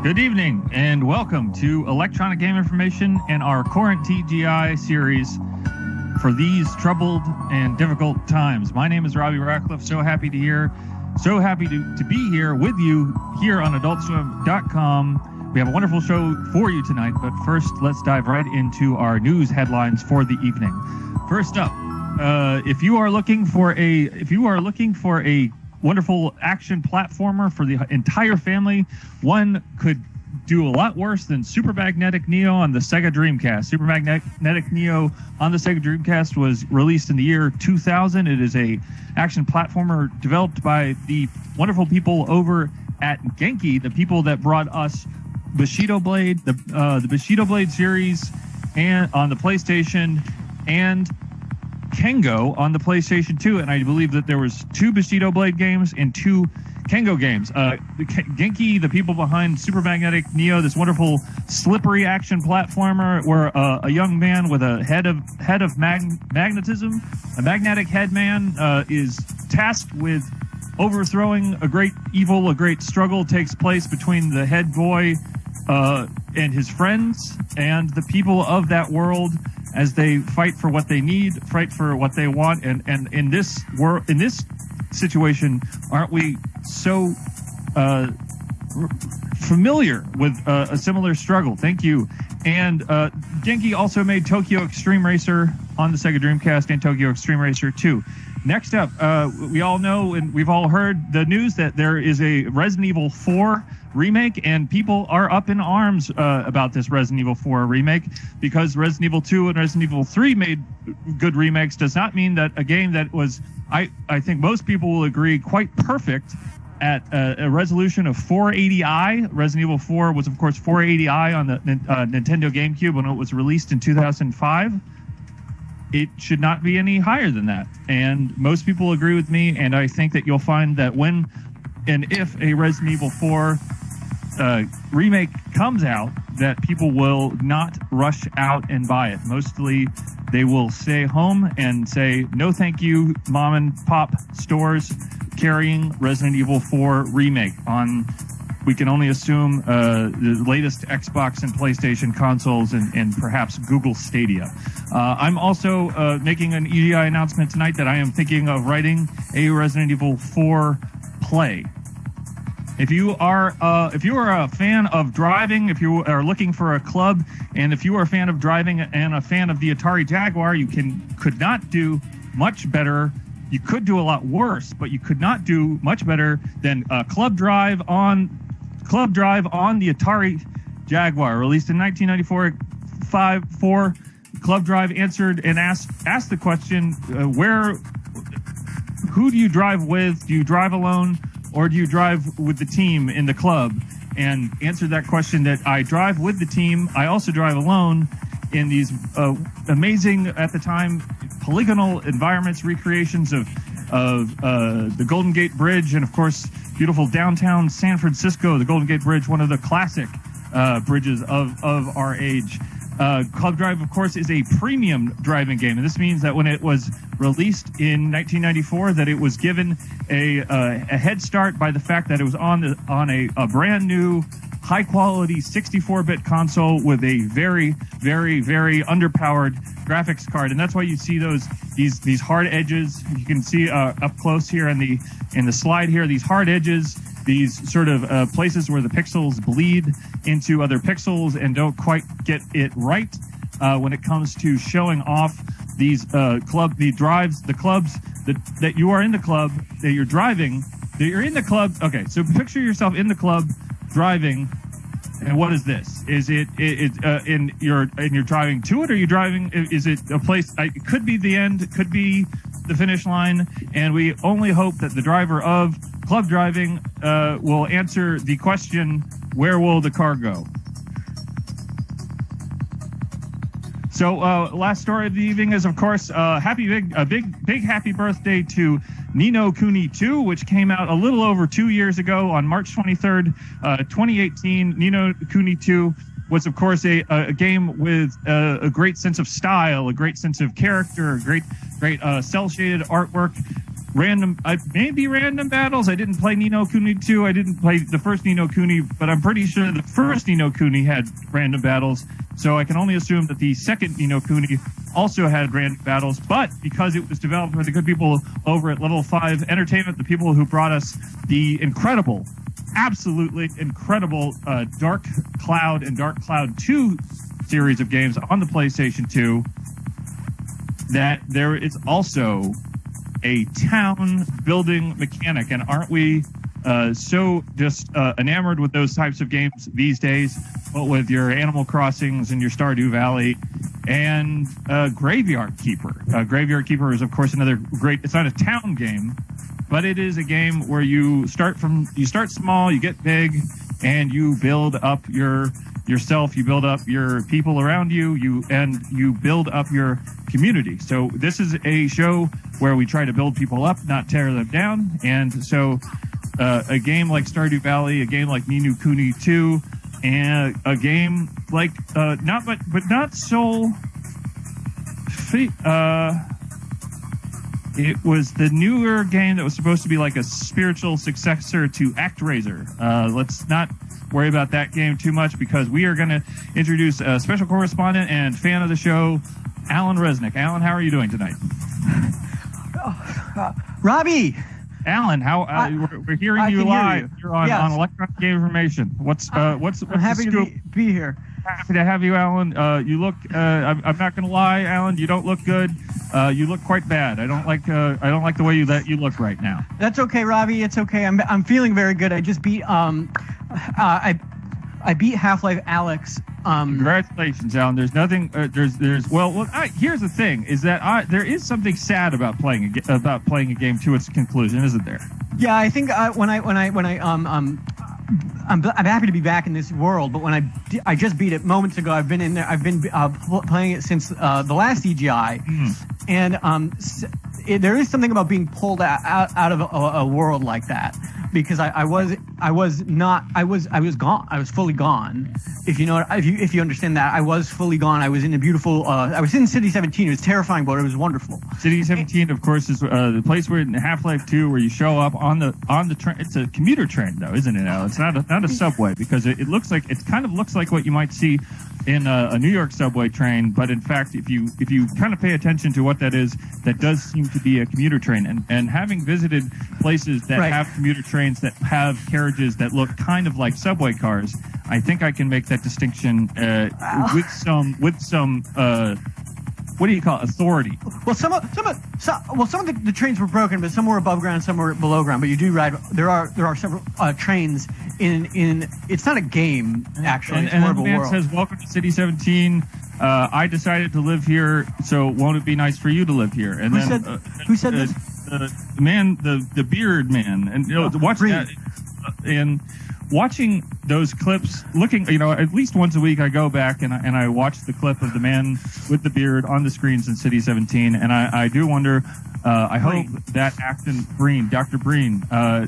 Good evening and welcome to Electronic Game Information and our Quarant-Egi series for these troubled and difficult times. My name is Robby Ratcliffe. So happy to be here with you here on AdultSwim.com. We have a wonderful show for you tonight, but first let's dive right into our news headlines for the evening. First up, if you are looking for a wonderful action platformer for the entire family, one could do a lot worse than Super Magnetic Neo on the Sega Dreamcast. Super Magnetic Neo on the Sega Dreamcast was released in the year 2000. It is a action platformer developed by the wonderful people over at Genki, the people that brought us Bushido Blade, the Bushido Blade series, and on the PlayStation, and Kengo on the PlayStation 2, and I believe that there was 2 Bushido Blade games and 2 Kengo games. Genki, the people behind Super Magnetic Neo, this wonderful slippery action platformer where a young man with a head of magnetism, a magnetic head man, is tasked with overthrowing a great evil. A great struggle takes place between the head boy and his friends and the people of that world as they fight for what they need, fight for what they want, and in this situation, aren't we so familiar with a similar struggle? Thank you. And Genki also made Tokyo Extreme Racer on the Sega Dreamcast and Tokyo Extreme Racer 2. Next up, we all know and we've all heard the news that there is a Resident Evil 4 remake, and people are up in arms about this Resident Evil 4 remake. Because Resident Evil 2 and Resident Evil 3 made good remakes does not mean that a game that was, I think most people will agree, quite perfect at a resolution of 480i. Resident Evil 4 was, of course, 480i on the Nintendo GameCube when it was released in 2005. It should not be any higher than that. And most people agree with me, and I think that you'll find that when and if a Resident Evil 4 remake comes out, that people will not rush out and buy it. Mostly they will stay home and say, no thank you, mom and pop stores carrying Resident Evil 4 remake on, we can only assume, the latest Xbox and PlayStation consoles and perhaps Google Stadia. I'm also making an EGI announcement tonight that I am thinking of writing a Resident Evil 4 play. If you are a fan of driving, if you are looking for a club, and if you are a fan of driving and a fan of the Atari Jaguar, you could not do much better. You could do a lot worse, but you could not do much better than Club Drive on the Atari Jaguar, released in 1994. Club Drive answered and asked the question, who do you drive with? Do you drive alone, or do you drive with the team in the club? And answered that question that I drive with the team. I also drive alone in these amazing, at the time, polygonal environments, recreations of the Golden Gate Bridge, and of course, beautiful downtown San Francisco, the Golden Gate Bridge, one of the classic bridges of our age. Club Drive, of course, is a premium driving game, and this means that when it was released in 1994, that it was given a head start by the fact that it was on a brand new, high-quality 64-bit console with a very, very, very underpowered graphics card, and that's why you see these hard edges. You can see up close here in the slide here, these hard edges, these sort of places where the pixels bleed into other pixels and don't quite get it right when it comes to showing off these clubs that you are in the club, that you're driving, that you're in the club. Okay, so picture yourself in the club driving, and what is this? Is it you're driving to it, or are you driving? Is it a place? It could be the end, it could be the finish line, and we only hope that the driver of Club Driving will answer the question, where will the car go? So last story of the evening is, of course, a big happy birthday to Ni no Kuni 2, which came out a little over 2 years ago on March 23rd, 2018. Ni no Kuni 2 was, of course, a game with a great sense of style, a great sense of character, a great cel-shaded artwork. maybe random battles. I didn't play Ni no Kuni 2. I didn't play the first Ni no Kuni, but I'm pretty sure the first Ni no Kuni had random battles. So I can only assume that the second Ni no Kuni also had random battles. But because it was developed by the good people over at Level 5 Entertainment, the people who brought us the incredible, absolutely incredible Dark Cloud and Dark Cloud 2 series of games on the PlayStation 2, that there is also a town building mechanic. And aren't we so just enamored with those types of games these days? But with your Animal Crossings and your Stardew Valley and Graveyard Keeper. Graveyard Keeper is, of course, another great. It's not a town game, but it is a game where you start small, you get big, and you build up yourself, you build up your people around you, you build up your community. So this is a show where we try to build people up, not tear them down. And so a game like Stardew Valley, a game like Ni no Kuni 2, and a game like not Soul. It was the newer game that was supposed to be like a spiritual successor to ActRaiser. Let's not worry about that game too much, because we are going to introduce a special correspondent and fan of the show, Alan Resnick. Alan, how are you doing tonight? Robbie! Alan, we're hearing you live. You're on Electronic Game Information. What's I'm happy to be here. Happy to have you, Alan. You look. I'm not going to lie, Alan. You don't look good. You look quite bad. I don't like the way you look right now. That's okay, Robbie. It's okay. I'm feeling very good. I just beat I beat Half-Life Alyx. Congratulations, Alan. There's nothing. Here's the thing: is that there is something sad about playing a game to its conclusion, isn't there? Yeah, I think I'm happy to be back in this world, but when I just beat it moments ago. I've been in there. I've been playing it since the last EGI, and there is something about being pulled out of a world like that, because I was gone. I was fully gone. If you understand that, I was fully gone. I was in a beautiful. I was in City 17. It was terrifying, but it was wonderful. City 17, of course, is the place where in Half-Life 2, where you show up on the train. It's a commuter train, though, isn't it? Now it's not a subway, because it kind of looks like what you might see in a New York subway train, but in fact, if you kind of pay attention to what that is, that does seem to be a commuter train. And having visited places that have commuter trains that have carriages that look kind of like subway cars, I think I can make that distinction with some what do you call it? Authority. Well, some of the trains were broken, but some were above ground, some were below ground. But you do ride. There are several trains in. It's not a game, actually. It's more of a world. Says, "Welcome to City 17. I decided to live here, so won't it be nice for you to live here?" And who said this? The beard man, and watch that and. Watching those clips, at least once a week, I go back and I watch the clip of the man with the beard on the screens in City 17, and I do wonder. I hope that acting Dr. Breen, I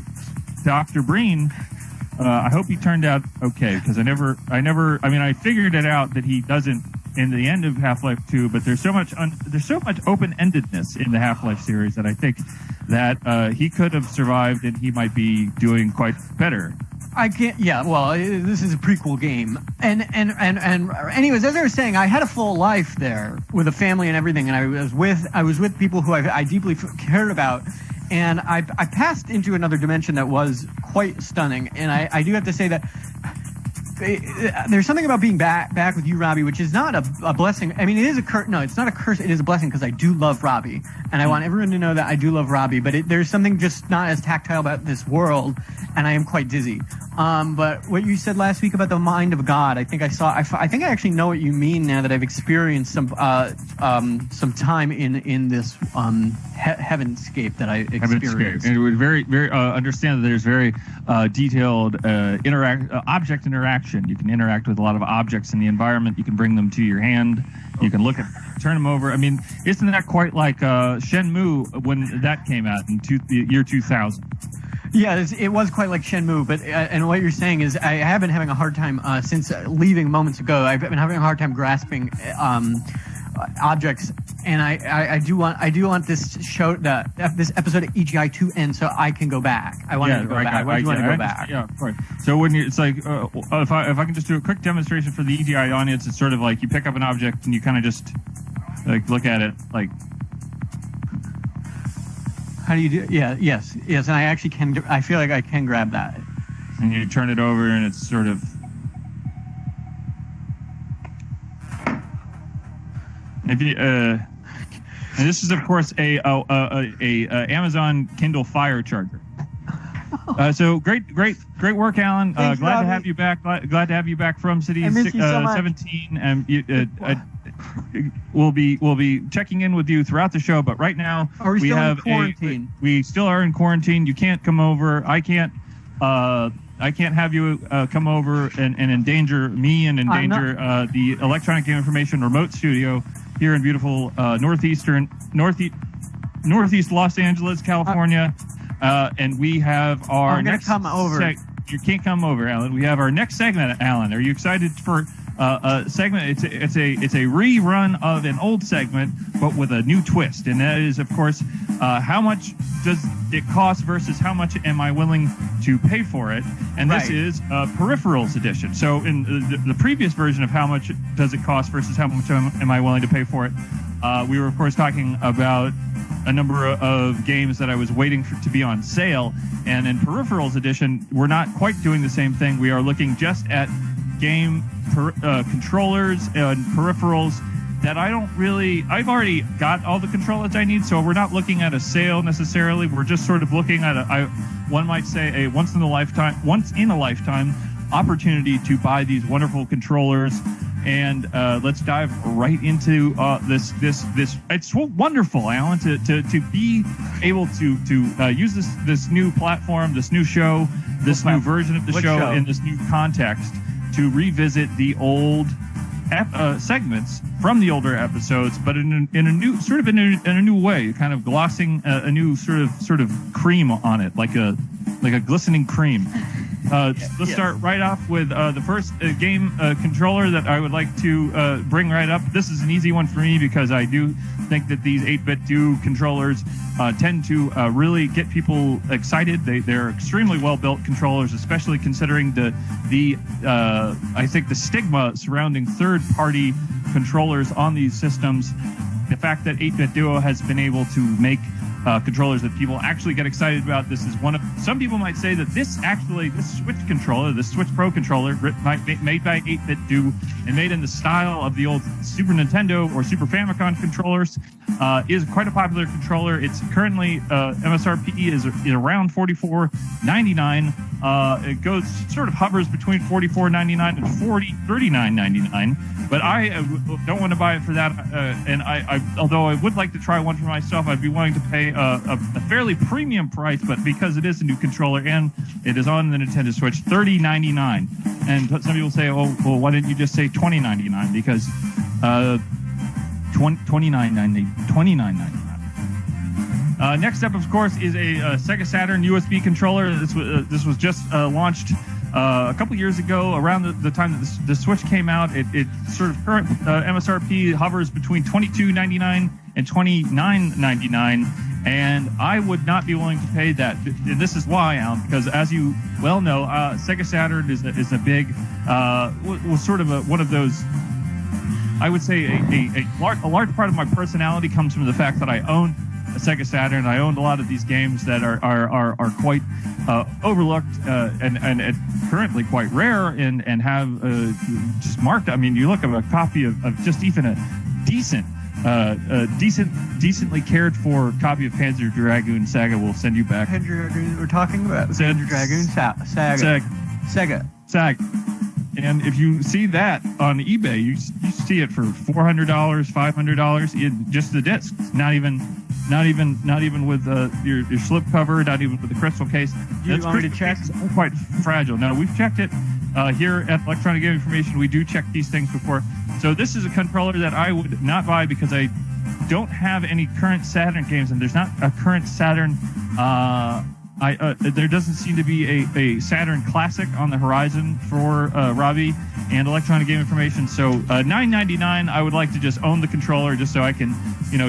hope he turned out okay, because I figured it out that he doesn't in the end of Half-Life 2, but there's so much open-endedness in the Half-Life series that I think that he could have survived and he might be doing quite better. I can't. Yeah. Well, this is a prequel game, and anyways, as I was saying, I had a full life there with a family and everything, and I was with people who I deeply cared about, and I passed into another dimension that was quite stunning, and I do have to say that. There's something about being back with you, Robbie, which is not a blessing. I mean, it is a curse. No, it's not a curse. It is a blessing, because I do love Robbie, and I want everyone to know that I do love Robbie. But there's something just not as tactile about this world, and I am quite dizzy. But what you said last week about the mind of God, I think I think I actually know what you mean now that I've experienced some time in this heavenscape that I experienced. And it would very understand that there's very detailed object interaction. You can interact with a lot of objects in the environment. You can bring them to your hand. You can look at, turn them over. I mean, isn't that quite like Shenmue when that came out in the year 2000? Yeah, it was quite like Shenmue, but and what you're saying is I have been having a hard time since leaving moments ago. I've been having a hard time grasping objects, and I do want this show, this episode of EGI to end so I can go back. I want to go back. Why do you want to go back? Yeah, of course. So when it's like, if I can just do a quick demonstration for the EGI audience, it's sort of like you pick up an object and you kind of just like look at it like. How do you do? Yeah, yes, and I actually can. I feel like I can grab that. And you turn it over, and it's sort of. If you, and this is of course a Amazon Kindle Fire charger. So great work, Alan. Thanks, glad Robby. to have you back. Glad to have you back from City I miss you so much. 17, and we'll be checking in with you throughout the show. But right now we still have in quarantine. We still are in quarantine. You can't come over. I can't have you come over and endanger me and endanger the Electronic Game Information remote studio here in beautiful northeast Los Angeles, California. And we have our next. Come over. You can't come over, Alan. We have our next segment, Alan. Are you excited for a segment? It's a rerun of an old segment, but with a new twist, and that is, of course, how much does it cost versus how much am I willing to pay for it? And this is Peripherals edition. So in the previous version of how much does it cost versus how much am I willing to pay for it, we were, of course, talking about a number of games that I was waiting for to be on sale. And in Peripherals edition, we're not quite doing the same thing. We are looking just at game controllers and peripherals that I've already got all the controllers I need, so we're not looking at a sale necessarily. We're just sort of looking at one might say a once in a lifetime opportunity to buy these wonderful controllers. And let's dive right into this. It's so wonderful, Alan, to be able to use this new platform, this new show, this new version of the show in this new context to revisit the old segments from the older episodes, but in a new way, kind of glossing a new sort of cream on it, like a glistening cream. Let's start right off with the first game controller that I would like to bring right up. This is an easy one for me because I do think that these 8-bit do controllers tend to really get people excited. They're extremely well-built controllers, especially considering I think the stigma surrounding third-party controllers on these systems. The fact that 8-bit Duo has been able to make controllers that people actually get excited about. This is one of, some people might say that this Switch controller, the Switch Pro controller, made by 8-bit Do and made in the style of the old Super Nintendo or Super Famicom controllers, is quite a popular controller. It's currently MSRP is around $44.99. It sort of hovers between $44.99 and $39.99. But I don't want to buy it for that, and although I would like to try one for myself, I'd be willing to pay a fairly premium price. But because it is a new controller and it is on the Nintendo Switch, $30.99. And some people say, "Oh, well, why didn't you just say $29.99?" Because $29.99. Next up, of course, is a Sega Saturn USB controller. This was just launched a couple years ago, around the time that the Switch came out. It sort of current MSRP hovers between $22.99 and $29.99, and I would not be willing to pay that. And this is why, Alan, because as you well know, Sega Saturn is a big, was sort of one of those. I would say a large part of my personality comes from the fact that I own a Sega Saturn. I owned a lot of these games that are quite overlooked and currently quite rare and have just marked. I mean, you look at a copy of just even a decently cared for copy of Panzer Dragoon Saga will send you back. Panzer Dragoon, we're talking about Panzer Dragoon Saga. And if you see that on eBay, you see it for $400, $500, just the discs. Not even with your slip cover, not even with the crystal case. You want me to check? It's quite fragile. No, we've checked it here at Electronic Game Information. We do check these things before. So this is a controller that I would not buy because I don't have any current Saturn games, and there's not a current Saturn there doesn't seem to be a Saturn Classic on the horizon for Robby and Electronic Game Information. So $9.99. I would like to just own the controller just so I can,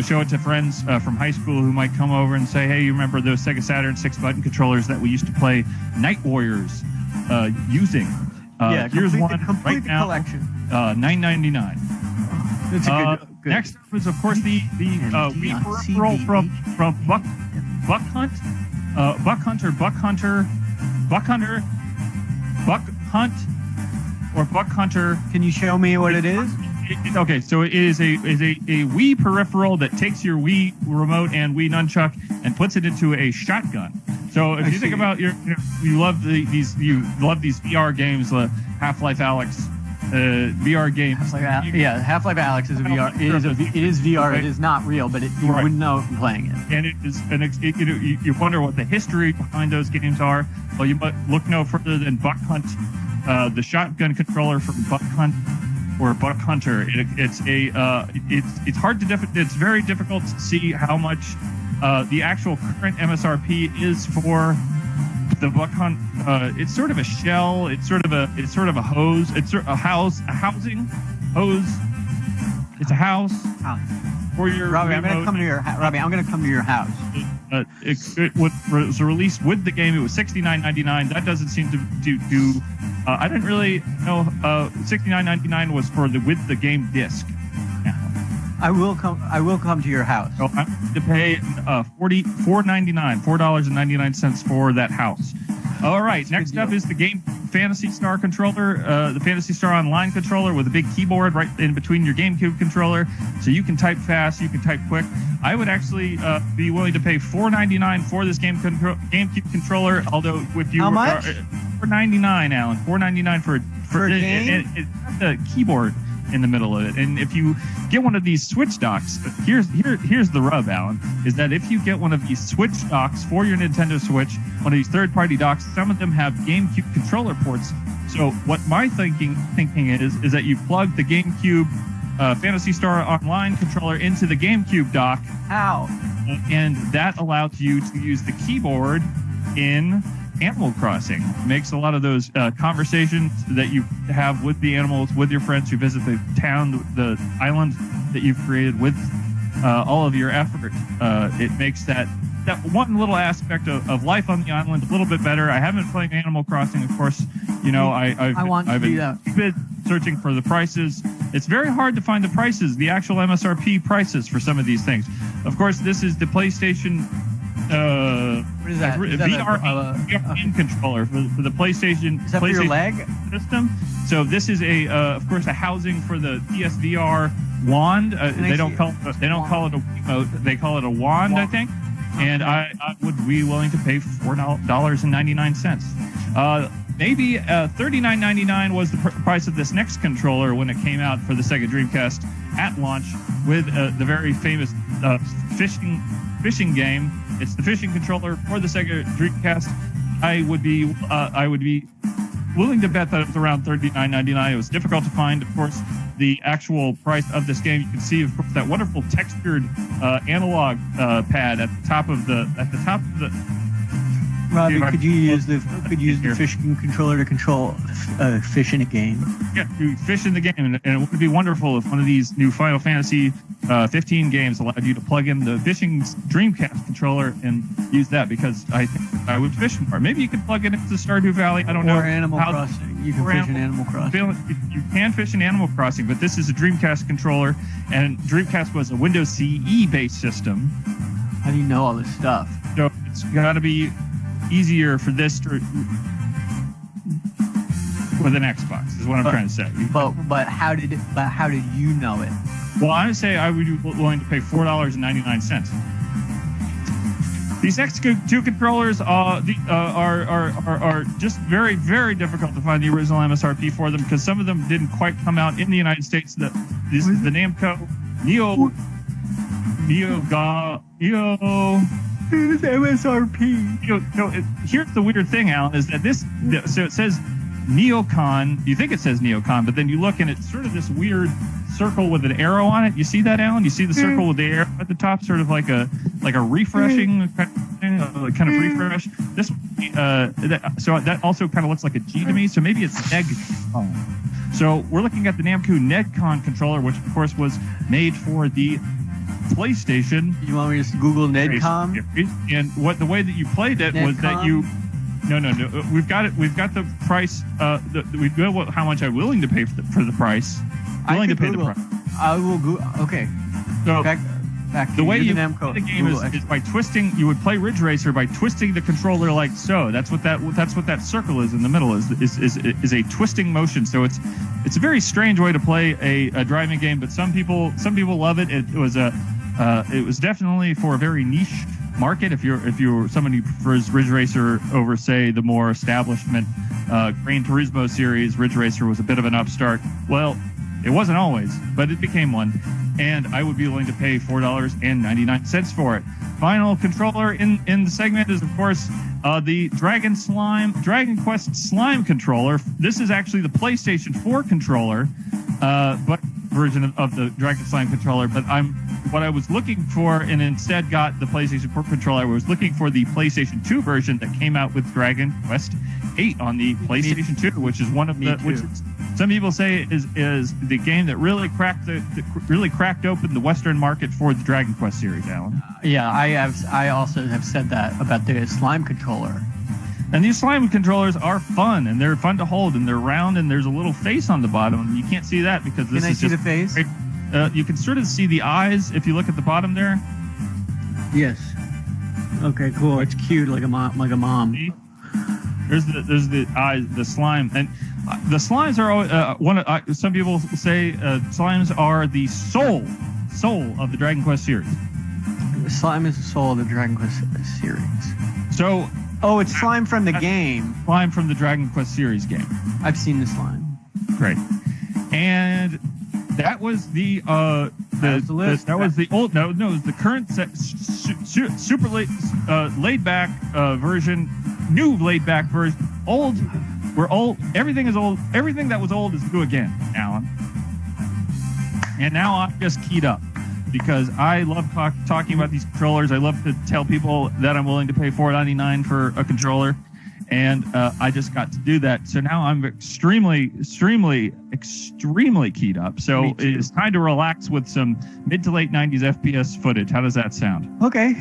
show it to friends from high school who might come over and say, hey, you remember those Sega Saturn 6-button controllers that we used to play Night Warriors using? Here's one right now. Collection. $9.99. That's a good. Next up is, of course, the Wii peripheral from Buck Hunt. Buck Hunt, or Buck Hunter. Can you show me what it is? Okay, so it is a Wii peripheral that takes your Wii remote and Wii nunchuck and puts it into a shotgun. So if you think about you love these VR games, Half-Life Alyx. VR games. Half-Life Alyx is a VR. It is VR. It is not real, but you wouldn't know from playing it. And it is, you wonder what the history behind those games are. Well, you might look no further than Buck Hunt, the shotgun controller from Buck Hunt or Buck Hunter. It's hard to it's very difficult to see how much the actual current MSRP is for the Buck Hunt. It's sort of a shell. It's sort of a hose. It's a housing hose. It's a house for your. Robbie, I'm going to come to your house. It was released with the game. It was $69.99. That doesn't seem to do. I didn't really know. $69.99 was with the game disc. I will come to your house. So I'm going to pay $4.99 for that house. All right. Next up is the game Phantasy Star controller, the Phantasy Star Online controller with a big keyboard right in between your GameCube controller, so you can type fast, you can type quick. I would actually be willing to pay $4.99 for this GameCube controller. Although if you how much? $4.99, Alan, $4.99 for a game. It's got the keyboard in the middle of it. And if you get one of these Switch docks, here's the rub, Alan, is that if you get one of these Switch docks for your Nintendo Switch, one of these third-party docks, some of them have GameCube controller ports. So what my thinking is that you plug the GameCube Phantasy Star Online controller into the GameCube dock. How? And that allows you to use the keyboard in Animal Crossing. It makes a lot of those conversations that you have with the animals, with your friends who visit the town, the island that you've created with all of your effort. It makes that one little aspect of life on the island a little bit better. I haven't been playing Animal Crossing, of course. I've been searching for the prices. It's very hard to find the prices, the actual MSRP prices for some of these things. Of course, this is the PlayStation. What is that? VR controller for the PlayStation. Is that for your leg system? So this is of course, a housing for the PSVR wand. They don't call it a Wiimote. They call it a wand, I think. Okay. And I would be willing to pay $4.99. Maybe $39.99 was the price of this next controller when it came out for the Sega Dreamcast at launch with the very famous fishing game. It's the fishing controller for the Sega Dreamcast. I would be willing to bet that it was around $39.99. It was difficult to find, of course, the actual price of this game. You can see, of course, that wonderful textured analog pad at the top of the. Robbie, could you use the fishing controller to control fish in a game? Yeah, you fish in the game, and it would be wonderful if one of these new Final Fantasy 15 games allowed you to plug in the fishing Dreamcast controller and use that, because I think I would fish more. Maybe you could plug it into Stardew Valley. I don't know. Or Animal Crossing. You can fish in Animal Crossing. You can fish in Animal Crossing, but this is a Dreamcast controller, and Dreamcast was a Windows CE based system. How do you know all this stuff? So it's got to be easier for this with an Xbox is what I'm trying to say. But how did you know it? Well, I would say I would be willing to pay $4.99. These next two controllers are just very, very difficult to find the original MSRP for them, because some of them didn't quite come out in the United States. This is the Namco Neo. It's MSRP. Here's the weird thing, Alan, is that so it says Neocon. You think it says Neocon, but then you look and it's sort of this weird circle with an arrow on it. You see that, Alan? You see the circle with the arrow at the top, sort of like a like a refreshing kind of refresh. This so that also kind of looks like a G to me. So maybe it's neg. So we're looking at the Namco Nedcon controller, which of course was made for the PlayStation. You want me to just Google Nedcom? And what the way that you played it was that you. No. We've got it. We've got the price. We know how much I'm willing to pay for the price. Willing to pay the price. I will go. Okay. So back the way you play play the game is by twisting. You would play Ridge Racer by twisting the controller like so. That's what that circle is in the middle is a twisting motion. So it's a very strange way to play a driving game. But some people love it. It was definitely for a very niche market. If you're somebody who prefers Ridge Racer over, say, the more establishment Gran Turismo series, Ridge Racer was a bit of an upstart. Well, it wasn't always, but it became one, and I would be willing to pay $4.99 for it. Final controller in the segment is, of course, the Dragon Quest Slime controller. This is actually the PlayStation 4 controller, but version of the Dragon Slime controller. But what I was looking for, and instead got the PlayStation 4 controller. I was looking for the PlayStation 2 version that came out with Dragon Quest 8 on the PlayStation 2, which is one of which some people say is the game that really cracked open the Western market for the Dragon Quest series, Alan. Yeah, I also have said that about the Slime controller. And these Slime controllers are fun, and they're fun to hold, and they're round, and there's a little face on the bottom. And you can't see that because this is just... Can I see the face? You can sort of see the eyes if you look at the bottom there. Yes. Okay, cool. It's cute, like a mom. See? There's the eyes, the slime, and the slimes are some people say slimes are the soul of the Dragon Quest series. Slime is the soul of the Dragon Quest series. So, it's slime from the game. Slime from the Dragon Quest series game. I've seen the slime. Great, and that was the current super laid back version. New laid back version. Old. We're old. Everything is old. Everything that was old is new again, Alan. And now I'm just keyed up because I love talking about these controllers. I love to tell people that I'm willing to pay $4.99 for a controller, and I just got to do that. So now I'm extremely keyed up. So it's time to relax with some mid to late 90s FPS footage. How does that sound? Okay.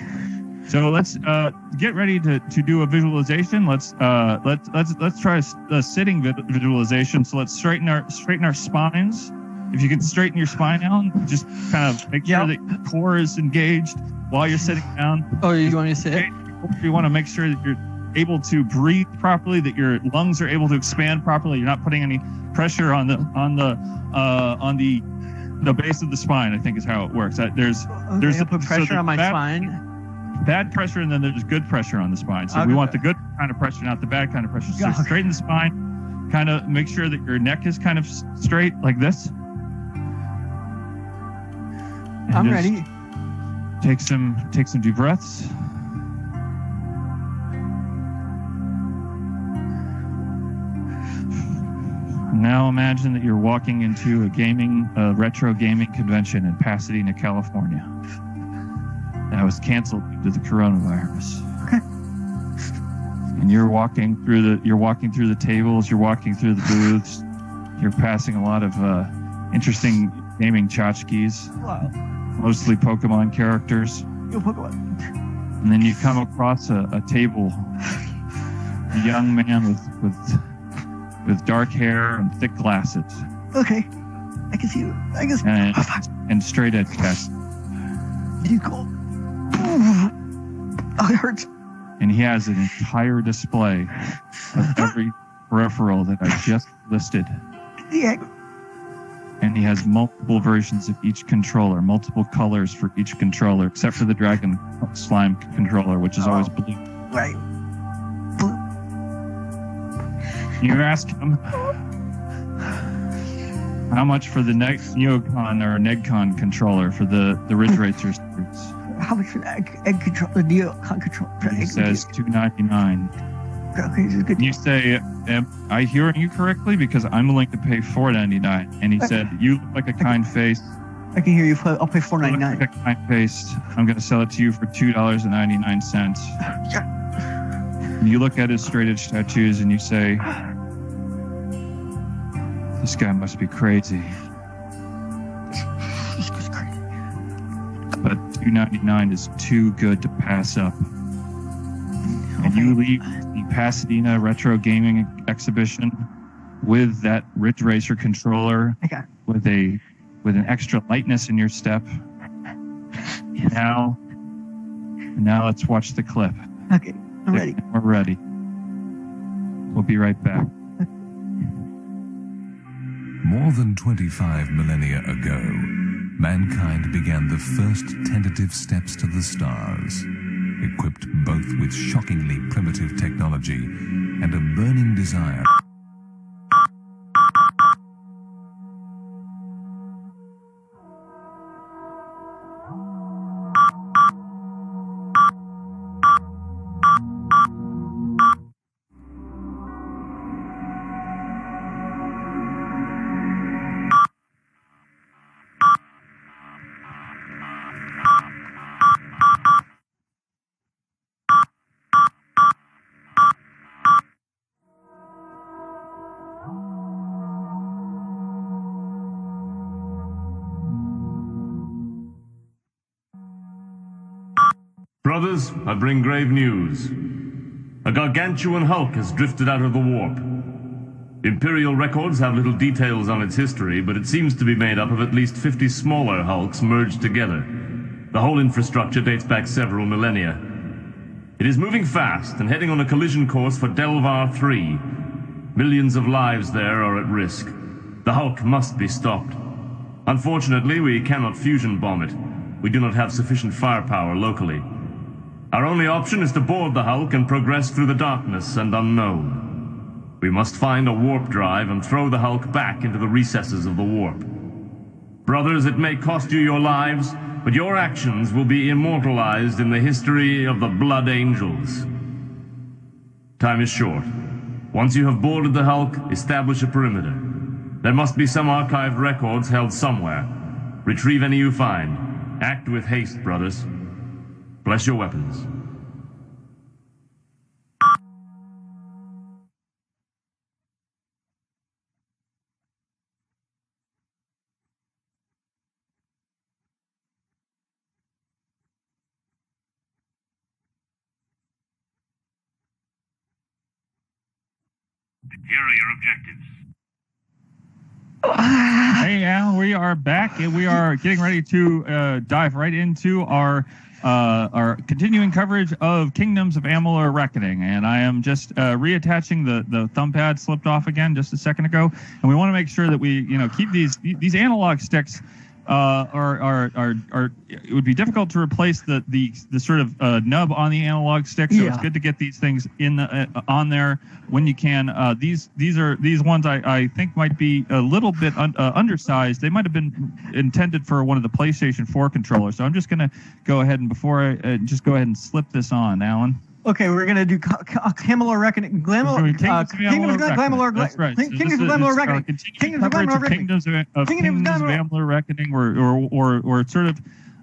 So let's get ready to do a visualization. Let's try a sitting visualization. So let's straighten our spines. If you can straighten your spine, Alan, just kind of make sure that your core is engaged while you're sitting down. Oh, you want me to sit? You want to make sure that you're able to breathe properly, that your lungs are able to expand properly. You're not putting any pressure on the base of the spine. I think is how it works. There's put pressure on my spine. Bad pressure, and then there's good pressure on the spine. So we want the good kind of pressure, not the bad kind of pressure. So straighten the spine, kind of make sure that your neck is kind of straight like this. And I'm ready. Take some deep breaths. Now imagine that you're walking into a retro gaming convention in Pasadena, California. That was canceled due to the coronavirus. Okay. And you're walking through the tables, you're walking through the booths, you're passing a lot of interesting gaming tchotchkes. Wow. Mostly Pokemon characters. And then you come across a table, a young man with dark hair and thick glasses. Okay. I can see you. And straight edge tests. You cool. Oh, it hurts. And he has an entire display of every peripheral that I just listed. Yeah. And he has multiple versions of each controller, multiple colors for each controller, except for the Dragon Slime controller, which is always blue. Right. Blue. You ask him how much for the Neocon or Negcon controller for the Ridge Racer series. How much for the egg control? The Neocon controller? He says $2.99. Okay, this is good. You say, am I hearing you correctly? Because I'm willing to pay $4.99. And he said, you look like a kind face. I can hear you. I'll pay $4.99. Time paste. I'm going to sell it to you for $2.99. Yeah. And you look at his straight edge tattoos and you say, "This guy must be crazy." This guy's crazy. But $2.99 is too good to pass up. And you leave the Pasadena Retro Gaming Exhibition with that Ridge Racer controller, Okay. with an extra lightness in your step. Yes. Now let's watch the clip. Okay, I'm ready. We're ready. We'll be right back. More than 25 millennia ago, mankind began the first tentative steps to the stars, equipped both with shockingly primitive technology and a burning desire. Brothers, I bring grave news. A gargantuan hulk has drifted out of the warp. Imperial records have little details on its history, but it seems to be made up of at least 50 smaller hulks merged together. The whole infrastructure dates back several millennia. It is moving fast and heading on a collision course for Delvar 3. Millions of lives there are at risk. The hulk must be stopped. Unfortunately, we cannot fusion bomb it. We do not have sufficient firepower locally. Our only option is to board the hulk and progress through the darkness and unknown. We must find a warp drive and throw the hulk back into the recesses of the warp. Brothers, it may cost you your lives, but your actions will be immortalized in the history of the Blood Angels. Time is short. Once you have boarded the hulk, establish a perimeter. There must be some archived records held somewhere. Retrieve any you find. Act with haste, brothers. Bless your weapons. Here are your objectives. Hey, Alan, we are back, and we are getting ready to dive right into our continuing coverage of Kingdoms of Amalur Reckoning. And I am just reattaching the thumb pad slipped off again just a second ago, and we want to make sure that we keep these analog sticks. It would be difficult to replace the sort of nub on the analog stick, so it's good to get these things in on there when you can. These ones I think might be a little bit undersized. They might have been intended for one of the PlayStation 4 controllers. So I'm just going to go ahead and just go ahead and slip this on, Alan. Okay, we're gonna do Amalur Reckoning. Kingdoms of Amalur. That's right. Kingdoms of Amalur Reckoning. Kingdoms of Amalur Reckoning. We're sort of.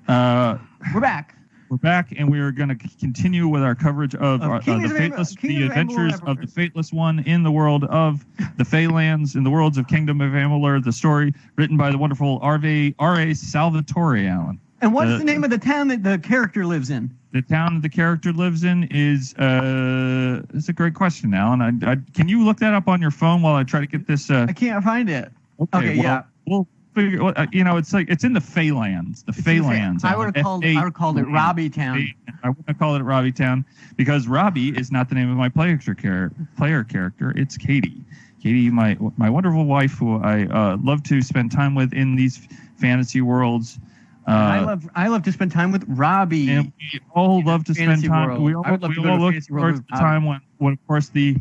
We're back. We're back, and we are going to continue with our coverage of the adventures of the Fateless One in the world of the Feylands, in the worlds of Kingdom of Amalur. The story written by the wonderful R.A. Salvatore, Alan. And what's the name of the town that the character lives in? The town the character lives in is it's a great question, Alan. Can you look that up on your phone while I try to get this? I can't find it. Okay, yeah. We'll figure. It's like it's in the Feylands. The Feylands. I would have called it Robby Town. I wouldn't have called it Robby Town because Robby is not the name of my player character. It's Katie. Katie, my wonderful wife, who I love to spend time with in these fantasy worlds. I love to spend time with Robby. And we all love to spend time. World. We all look forward to the time when of course the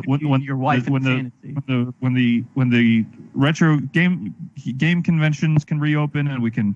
when your wife when the retro game conventions can reopen and we can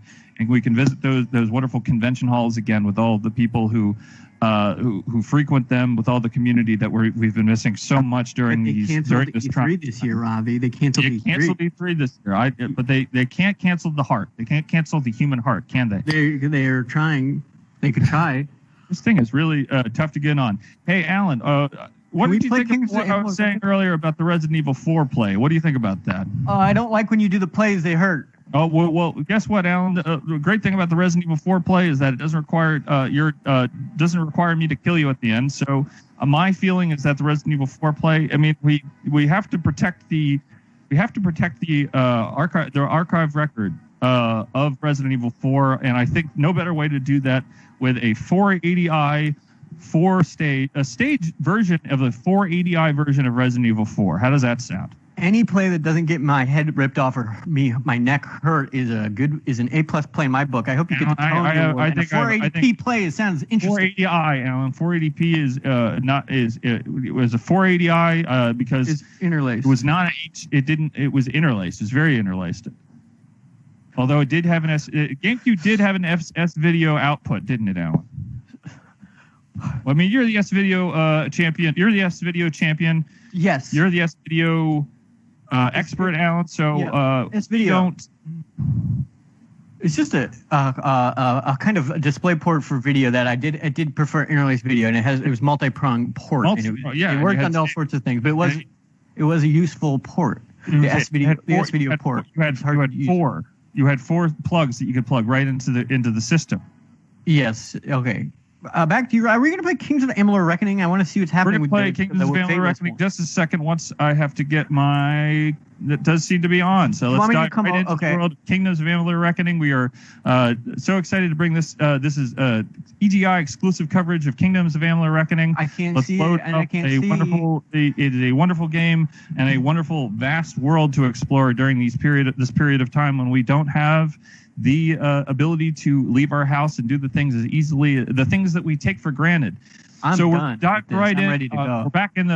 visit those wonderful convention halls again with all the people who who frequent them with all the community that we've been missing so much during They this canceled time. E3 this year, Robbie. They canceled They E3. canceled E3 this year. But they can't cancel the heart. They can't cancel the human heart, can they? They're trying. They could try. This thing is really tough to get on. Hey, Alan, what Can we did you play think of Kings what of I Amalur was saying earlier about the Resident Evil 4 play? What do you think about that? I don't like when you do the plays. They hurt. Oh well. Guess what, Alan? The great thing about the Resident Evil 4 play is that it doesn't require doesn't require me to kill you at the end. So my feeling is that the Resident Evil 4 play. I mean, we have to protect the archive record of Resident Evil 4, and I think no better way to do that with a 480i stage version of the 480i version of Resident Evil 4. How does that sound? Any play that doesn't get my head ripped off or my neck hurt is an A+ play in my book. I hope you get the tone. I think 480p play sounds interesting. 480i, Alan. 480p it was a 480i because It's interlaced. it was not it was interlaced. It was very interlaced. Although it did have an GameCube did have an S video output, didn't it, Alan? Well, I mean, you're the S video champion. You're the S video champion. Yes. You're the S video expert, Alan. So S video. don't. It's just a kind of a display port for video that I did prefer interlaced video, and it was multi-prong port. It worked on all sorts of things, but it was a useful port. The S video port. You had four plugs that you could plug right into the system. Yes. Okay. Back to you. Are we going to play Kings of Amalur Reckoning? I want to see what's happening. We're going to play Kings of Amalur Reckoning just a second. Once I have to get my. That does seem to be on. So let's dive right into the world of Kingdoms of Amalur Reckoning. We are so excited to bring this. This is EGI exclusive coverage of Kingdoms of Amalur Reckoning. I can't see it, and I can't see. It is a wonderful game and a wonderful, vast world to explore during this period of time when we don't have the ability to leave our house and do the things that we take for granted. We're diving right in. Ready to go.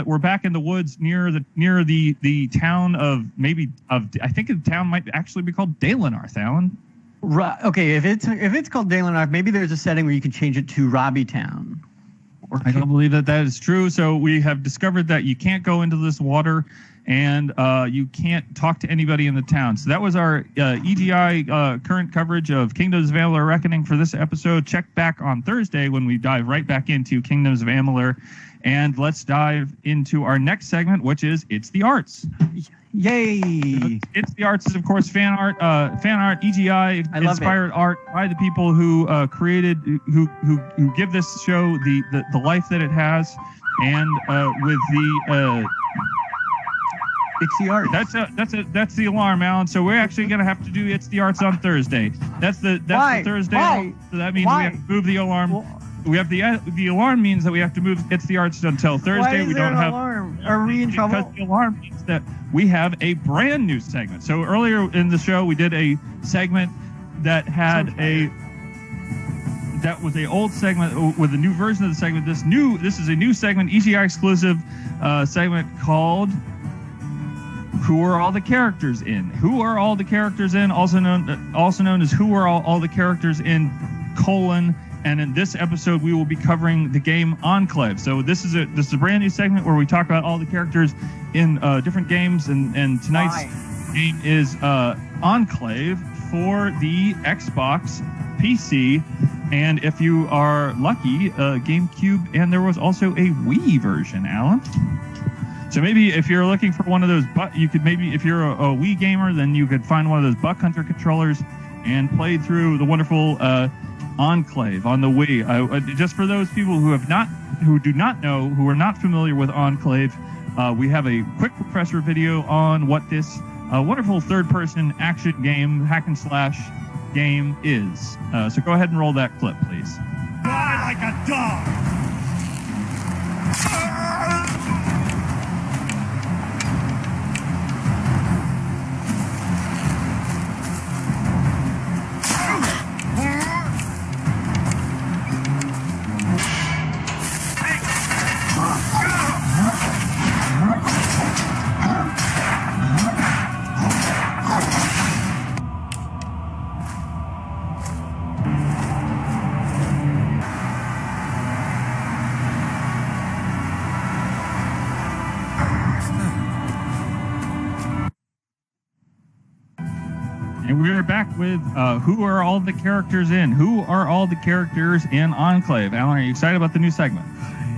We're back in the woods near the town of I think the town might actually be called Dalenarth, Alan. Right. Okay. If it's called Dalenarth, maybe there's a setting where you can change it to Robby Town. I don't believe that is true. So we have discovered that you can't go into this water, and you can't talk to anybody in the town. So that was our EGI current coverage of Kingdoms of Amalur Reckoning for this episode. Check back on Thursday when we dive right back into Kingdoms of Amalur. And let's dive into our next segment, which is It's the Arts. Yay! It's the Arts is, of course, fan art EGI inspired art by the people who created, who give this show the life that it has, and with the Dixie Art. That's the alarm, Alan. So we're actually gonna have to do It's the Arts on Thursday. That's the Thursday. Why? So that means we have to move the alarm. Well, we have the alarm means that we have to move It's the Arts until Thursday. Why is we there don't an have alarm? Are we in trouble? Because the alarm means that we have a brand new segment. So earlier in the show, we did a segment that had that was an old segment with a new version of the segment. This is a new segment, EGI exclusive segment called Who Are All the Characters In? Who Are All the Characters In? Also known as Who Are All the Characters In : and in this episode, we will be covering the game Enclave. So this is a brand new segment where we talk about all the characters in different games. And tonight's game is Enclave for the Xbox, PC, and if you are lucky, GameCube. And there was also a Wii version, Alan. So maybe if you're looking for one of those, if you're a Wii gamer, then you could find one of those Buck Hunter controllers and play through the wonderful Enclave on the Wii. Just for those people who are not familiar with Enclave, we have a quick refresher video on what this wonderful third-person action game, hack and slash game is. So go ahead and roll that clip, please. Die like a dog! And we are back with Who Are All the Characters In? Who are all the characters in Enclave? Alan, are you excited about the new segment?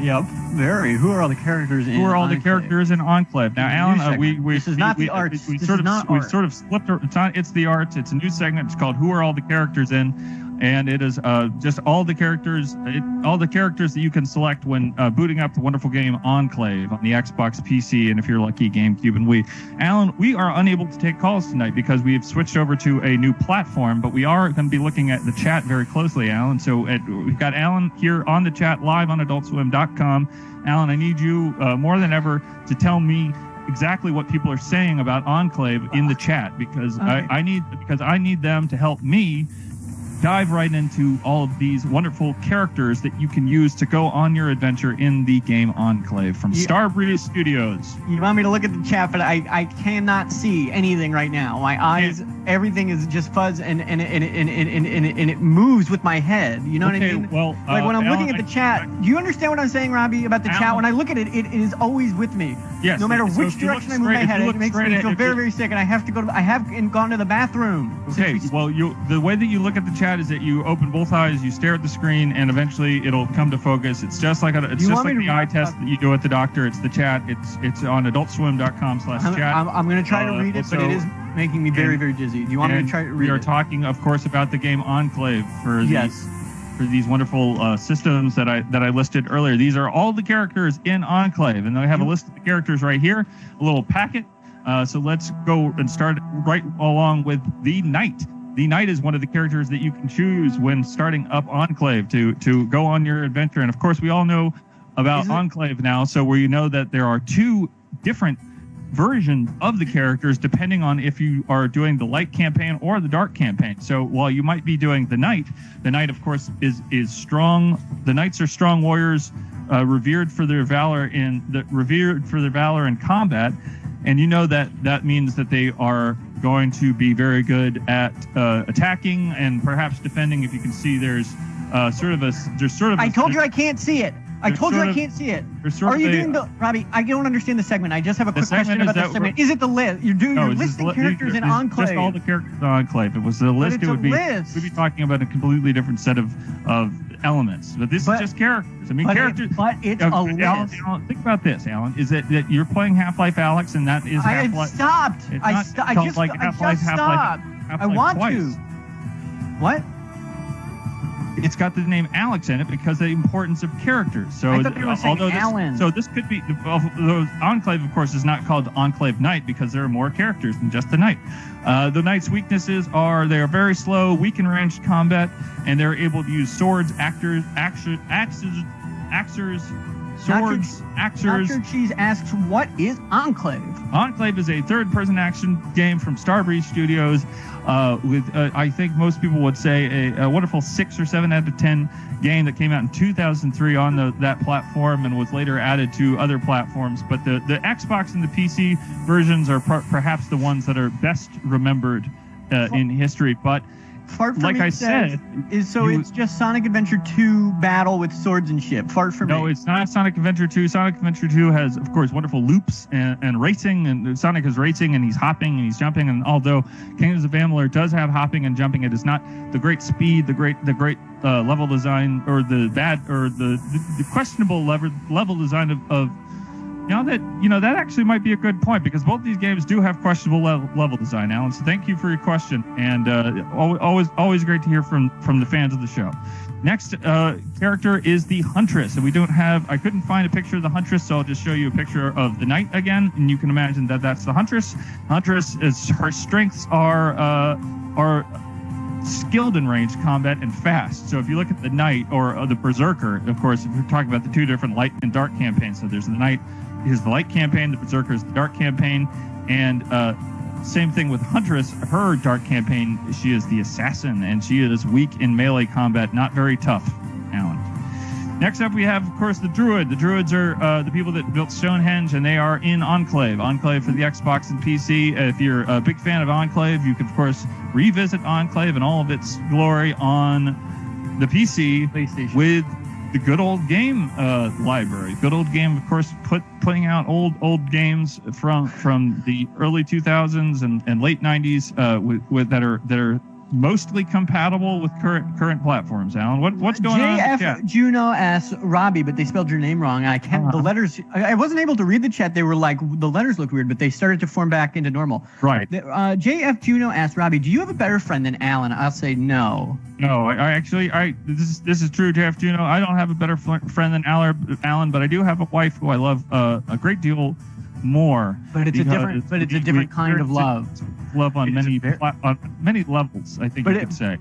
Yep, very. Who are all the characters in Who are all Enclave? the characters in Enclave? Now, Alan, This is not the arts. We This sort is not we art. sort of slipped. It's the arts. It's a new segment. It's called Who Are All the Characters In? And it is just all the characters that you can select when booting up the wonderful game Enclave on the Xbox, PC, and if you're lucky, GameCube and Wii. Alan, we are unable to take calls tonight because we have switched over to a new platform, but we are going to be looking at the chat very closely, Alan. So we've got Alan here on the chat live on AdultSwim.com. Alan, I need you more than ever to tell me exactly what people are saying about Enclave in the chat because Okay. I need them to help me dive right into all of these wonderful characters that you can use to go on your adventure in the game Enclave from Starbreeze Studios. You want me to look at the chat, but I cannot see anything right now. My eyes, everything is just fuzz, and it moves with my head. You know what I mean? Well, like when I'm Alan, looking at the chat, do you understand what I'm saying, Robbie, about the chat? Alan. When I look at it, it is always with me. Yes. No matter So which if you look direction I move my straight- if head, you it look makes straight me at- feel if very, you- very sick, and I have gone to the bathroom. Okay, well, the way that you look at the chat is that you open both eyes, you stare at the screen, and eventually it'll come to focus. It's just like the eye test that you do at the doctor. It's the chat. It's on AdultSwim.com/chat. I'm going to try to read it, but it is making me very, very dizzy. Do you want me to try to read We are it? talking, of course, about the game Enclave for Yes. for these wonderful systems that I listed earlier. These are all the characters in Enclave, and I have a list of the characters right here, a little packet. So let's go and start right along with the Knight. The Knight is one of the characters that you can choose when starting up Enclave to go on your adventure. And of course, we all know about Enclave now, so we know that there are two different versions of the characters depending on if you are doing the light campaign or the dark campaign. So while you might be doing the Knight of course is strong. The Knights are strong warriors, revered for their valor in combat, and you know that means that they are going to be very good at attacking and perhaps defending. If you can see, there's sort of. I told you I can't see it. I told you I can't see it. Are you doing the Robbie? I don't understand the segment. I just have a quick question about the segment. Is it the list? You're listing characters in Enclave. Just all the characters in Enclave. If it was a list, it's it would be. list. We'd be talking about a completely different set of elements. But this is just characters. I mean, characters. But it's a list. Alan, think about this, Alan. Is that you're playing Half-Life Alyx, and that is Half-Life. stopped. It's I not just called like stopped. Half-Life I want twice. to. What? It's got the name Alyx in it because of the importance of characters. So I thought they were saying Alan. So this could be the Enclave, of course, is not called Enclave Knight because there are more characters than just the Knight. The Knight's weaknesses are they are very slow, weak in ranged combat, and they're able to use swords, axers, swords, axers. Dr. Cheese asks, what is Enclave? Enclave is a third-person action game from Starbreeze Studios with, I think most people would say, a wonderful 6 or 7 out of 10 game that came out in 2003 on that platform and was later added to other platforms. But the Xbox and the PC versions are perhaps the ones that are best remembered in history. But Fart for like me I says, said, it's just Sonic Adventure 2 battle with swords and shit. Fart for me. No, it's not Sonic Adventure 2. Sonic Adventure 2 has, of course, wonderful loops and racing, and Sonic is racing and he's hopping and he's jumping. And although Kingdoms of Amalur does have hopping and jumping, it is not the great speed, the great level design, or the questionable level design of that actually might be a good point because both these games do have questionable level design, Alan. So thank you for your question, and always great to hear from the fans of the show. Next character is the Huntress, and I couldn't find a picture of the Huntress, so I'll just show you a picture of the Knight again, and you can imagine that that's the Huntress. Huntress her strengths are skilled in ranged combat and fast. So if you look at the Knight or the Berserker, of course, if you're talking about the two different light and dark campaigns, so there's the Knight, here's the light campaign, the Berserker is the dark campaign, and same thing with Huntress. Her dark campaign, she is the assassin, and she is weak in melee combat, not very tough, Alan. Next up, we have, of course, the Druid. The Druids are the people that built Stonehenge, and they are in Enclave. Enclave for the Xbox and PC. If you're a big fan of Enclave, you can, of course, revisit Enclave and all of its glory on the PC with the good old game library. Good old game, of course, putting out old games from the early 2000s and late 90s with that are mostly compatible with current platforms. Alan, what's going on? JF Juno asks Robby, but they spelled your name wrong. I can't. The letters. I wasn't able to read the chat. They were like the letters looked weird, but they started to form back into normal. Right. JF Juno asks Robby, "Do you have a better friend than Alan?" I'll say no. No, I actually this is true, JF Juno. I don't have a better friend than Alan, but I do have a wife who I love a great deal more. But it's a different kind of love. Love on many levels, I think you could say.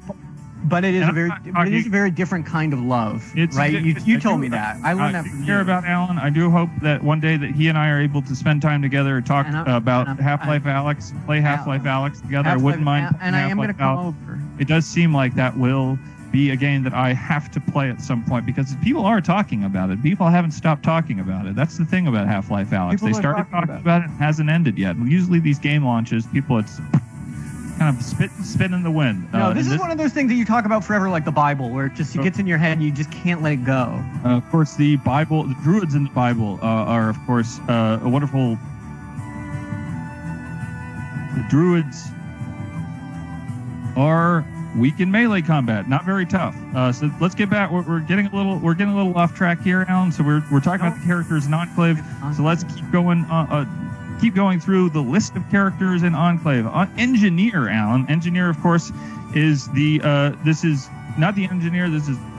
But it is a very different kind of love, right? You told me that. I learned that from you. Care about Alan. I do hope that one day that he and I are able to spend time together and talk about Half-Life Alyx, play Half-Life Alyx together. I wouldn't mind. And I am going to come over. It does seem like that will be a game that I have to play at some point because people are talking about it. People haven't stopped talking about it. That's the thing about Half-Life Alyx. They started talking about it and it hasn't ended yet. Usually these game launches, people it's kind of spit in the wind. No, this is one of those things that you talk about forever, like the Bible, where it gets in your head and you just can't let it go. Of course, the Bible, the Druids in the Bible are, of course, a wonderful. The Druids are weak in melee combat, not very tough. So let's get back. We're getting a little off track here, Alan. So we're talking about the characters in Enclave. So let's keep going through the list of characters in Enclave. Engineer, Alan. Engineer, of course, is the this is not the engineer.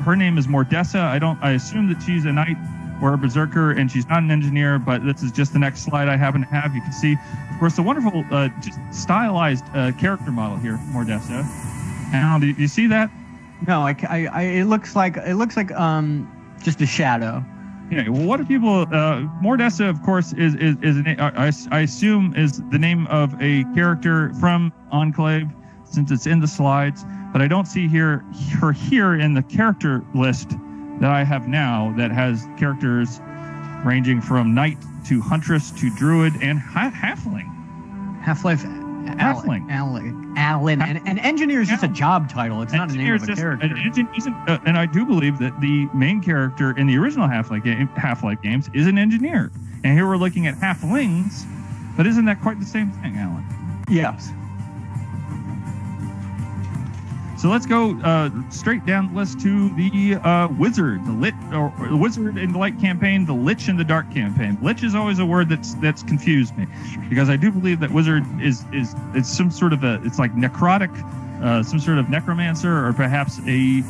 Her name is Mordessa. I assume that she's a knight or a berserker, and she's not an engineer. But this is just the next slide I happen to have. You can see, of course, the wonderful, just stylized character model here, Mordessa. Alan, do you see that? No, it looks like just a shadow. Yeah. Well, what do people? Mordessa, of course, is I assume is the name of a character from Enclave, since it's in the slides. But I don't see her here in the character list that I have now that has characters ranging from knight to huntress to druid and halfling. Half-Life. Halfling. Alan. And engineer is just a job title. It's not a name of a character. And I do believe that the main character in the original Half-Life games is an engineer. And here we're looking at halflings, but isn't that quite the same thing, Alan? Yes. So let's go straight down the list to the wizard, the wizard in the light campaign, the lich in the dark campaign. Lich is always a word that's confused me, because I do believe that wizard is some sort of it's like necrotic, some sort of necromancer, or perhaps the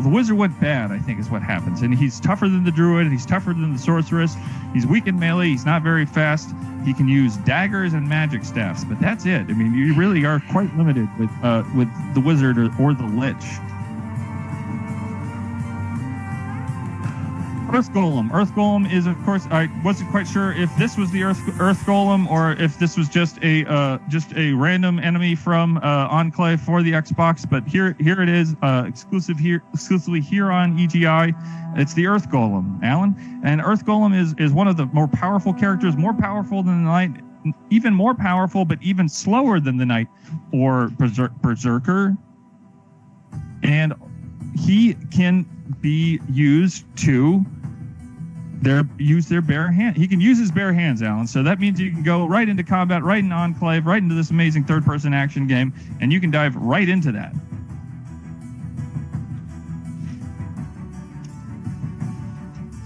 wizard went bad, I think is what happens, and he's tougher than the druid, and he's tougher than the sorceress. He's weak in melee. He's not very fast. He can use daggers and magic staffs, but that's it. I mean, you really are quite limited with the wizard or the lich. Earth Golem. Earth Golem is, of course, I wasn't quite sure if this was the Earth Golem or if this was just a random enemy from Enclave for the Xbox. But here it is, exclusively here on EGI. It's the Earth Golem, Alan. And Earth Golem is one of the more powerful characters, more powerful than the Knight, even more powerful, but even slower than the Knight or Berserker. And he can be used to use their bare hand. He can use his bare hands, Alan. So that means you can go right into combat, right in Enclave, right into this amazing third-person action game, and you can dive right into that.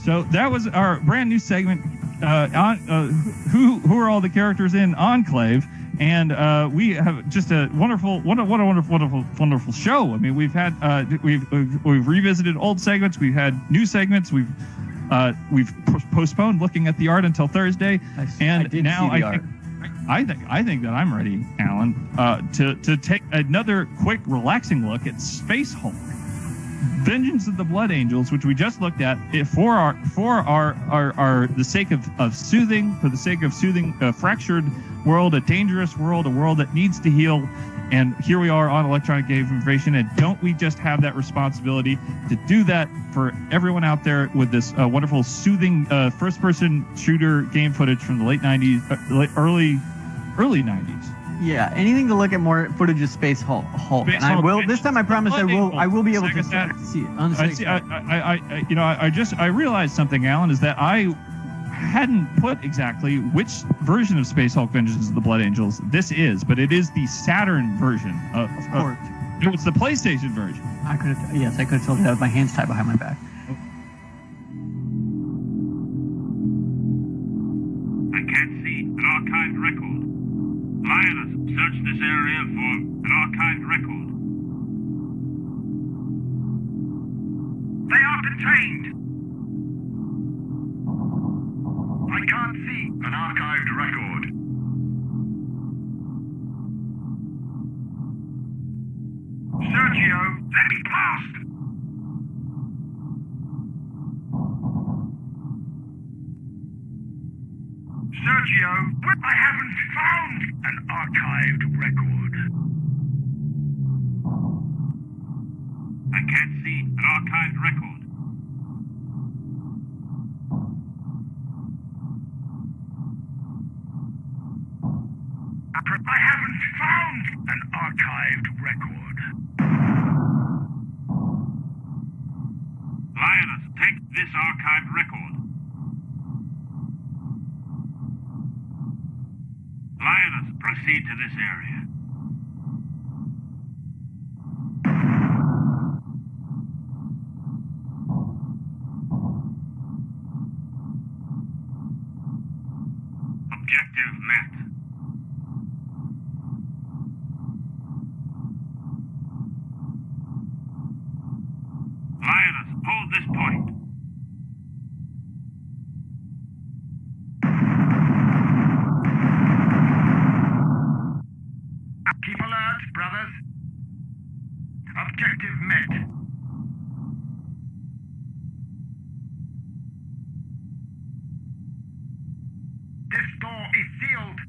So that was our brand new segment. Who are all the characters in Enclave? And we have just a wonderful show. I mean, we've had we've revisited old segments. We've had new segments. We've postponed looking at the art until Thursday. I think that I'm ready, Alan, to take another quick, relaxing look at Space Hulk, Vengeance of the Blood Angels, which we just looked at for the sake of soothing a fractured world, a dangerous world, a world that needs to heal. And here we are on Electronic Game Information, and don't we just have that responsibility to do that for everyone out there with this wonderful, soothing first-person shooter game footage from the late 90s, early 90s. Yeah, anything to look at more footage of Space Hulk. Space And I Hulk. will. This time, I promise I will be able to Sega Saturn. see it on the I Sega see. Saturn. I realized something, Alan, is that I hadn't put exactly which version of Space Hulk Vengeance of the Blood Angels this is, but it is the Saturn version. Of course. It's the PlayStation version. I could have told you that with my hands tied behind my back. I can't see an archived record. Lioness, search this area for an archived record. They are contained. I can't see an archived record. Sergio, let me past. Sergio, I haven't found an archived record. I can't see an archived record. I haven't found an archived record. Lioness, take this archived record. Lioness, proceed to this area. Objective met. Lioness, hold this point. Keep alert, brothers. Objective met. This door is sealed.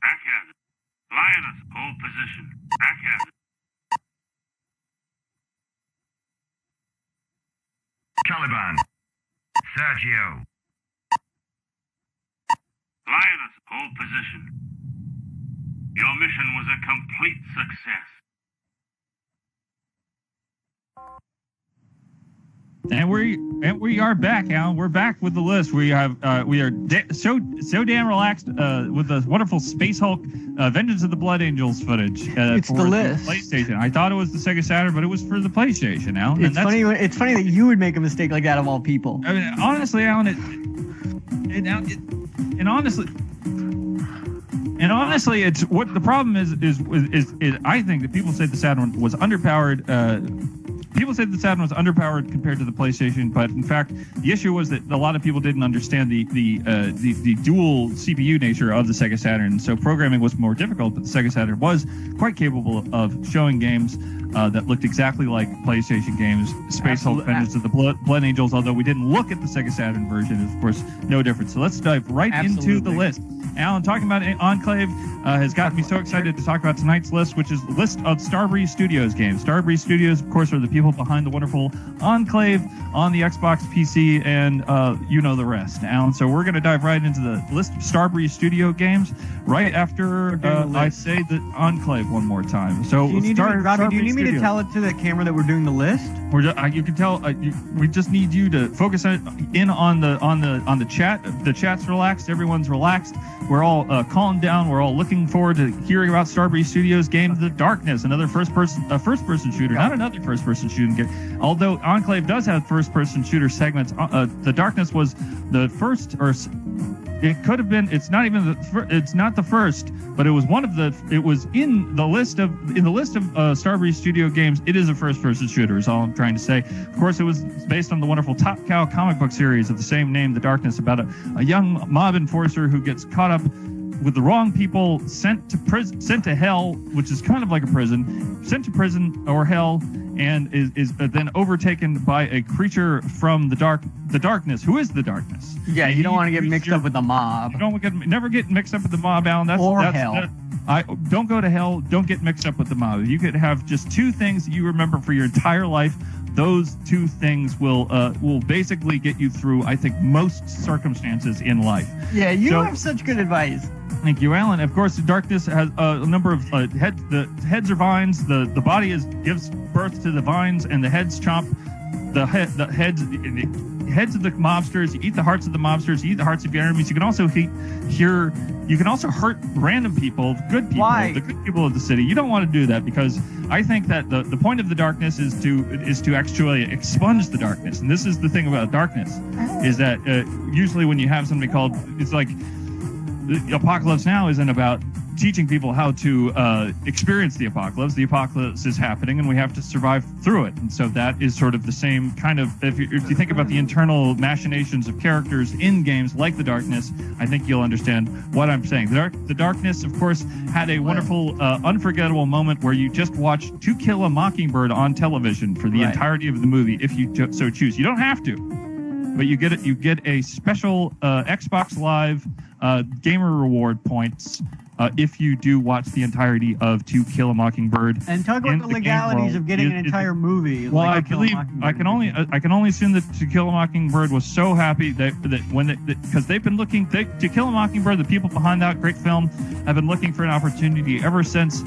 Back at it. Lioness, hold position. Back at it. Caliban. Sergio. Lioness, hold position. Your mission was a complete success. And we are back, Alan. We're back with the list. We are so damn relaxed with the wonderful Space Hulk Vengeance of the Blood Angels footage. It's for the list. PlayStation. I thought it was the Sega Saturn, but it was for the PlayStation, Alan. It's funny. It's funny that you would make a mistake like that of all people. I mean, honestly, Alan, honestly, it's what the problem is I think that people say the Saturn was underpowered. People say the Saturn was underpowered compared to the PlayStation, but in fact, the issue was that a lot of people didn't understand the dual CPU nature of the Sega Saturn. So programming was more difficult, but the Sega Saturn was quite capable of showing games that looked exactly like PlayStation games. Space Hulk Vengeance of the Blood Angels, although we didn't look at the Sega Saturn version, is of course no different. So let's dive right into the list. Alan, talking about Enclave has gotten me so excited to talk about tonight's list, which is a list of Starbreeze Studios games. Starbreeze Studios, of course, are the people behind the wonderful Enclave on the Xbox, PC, and you know the rest, Alan. So we're going to dive right into the list of Starbreeze Studio games right after I say the Enclave one more time. So Robbie, do you need me to tell it to the camera that we're doing the list? You can tell. We just need you to focus in on the chat. The chat's relaxed. Everyone's relaxed. We're all calmed down. We're all looking forward to hearing about Starbreeze Studios' game The Darkness, another first-person shooter, not another first-person shooting game. Although Enclave does have first-person shooter segments, The Darkness was the first, or it could have been. It's not even. It's not the first, but it was one of the. It was in the list of Starbreeze Studio games. It is a first-person shooter. Is all I'm trying to say. Of course, it was based on the wonderful Top Cow comic book series of the same name, The Darkness, about a young mob enforcer who gets caught up with the wrong people, sent to hell, which is kind of like a prison, sent to prison or hell, and is then overtaken by a creature from the darkness. Who is the darkness? Yeah, you don't want to get mixed up with the mob. You don't never get mixed up with the mob, Alan. That's hell. Don't go to hell. Don't get mixed up with the mob. You could have just two things that you remember for your entire life. those two things will basically get you through, I think, most circumstances in life. Yeah, you have such good advice. Thank you, Alan. Of course, the darkness has a number of heads. The heads are vines. The body gives birth to the vines, and the heads chomp the heads of the mobsters. You eat the hearts of the mobsters. You eat the hearts of your enemies. You can also You can also hurt random people, good people, Why? the good people of the city. You don't want to do that, because I think that the point of the darkness is to actually expunge the darkness. And this is the thing about darkness, is that usually when you have something called, it's like the Apocalypse Now isn't about teaching people how to experience the apocalypse. The apocalypse is happening, and we have to survive through it. And so that is sort of the same kind of, if you think about the internal machinations of characters in games like The Darkness, I think you'll understand what I'm saying. The Darkness, of course, had a wonderful, unforgettable moment where you just watched To Kill a Mockingbird on television for the entirety of the movie, if you so choose. You don't have to, but you get a special Xbox Live gamer reward points if you do watch the entirety of To Kill a Mockingbird. And talk about the legalities of getting an entire movie. Well, like I can only assume that To Kill a Mockingbird was so happy that because they've been looking To Kill a Mockingbird, the people behind that great film have been looking for an opportunity ever since